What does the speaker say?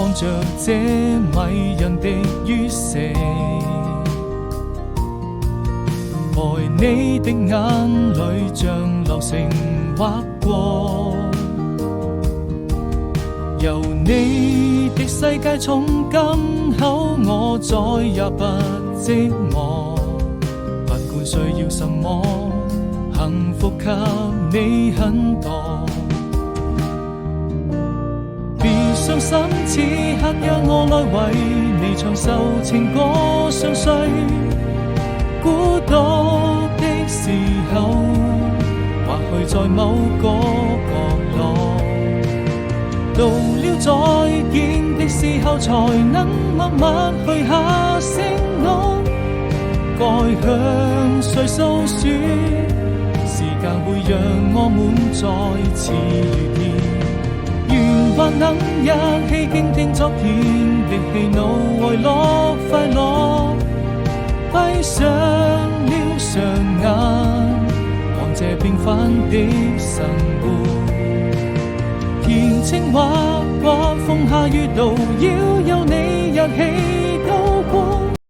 看着這迷人的月色，愛你的眼淚像流星劃過，由你的世界從今後我再也不寂寞，不管需要什麼，幸福給你很多。別傷心，此刻讓我來為你唱首情歌，相隨孤獨的時候，或許在某個角落，到了再見的時候，才能默默許下承諾，該向誰訴說？時間會讓我們再次遇見，願還能一起傾聽昨天的喜怒哀樂快樂，閉上了雙眼，看這平凡的生活。甜情劃過風下雨路，要有你一起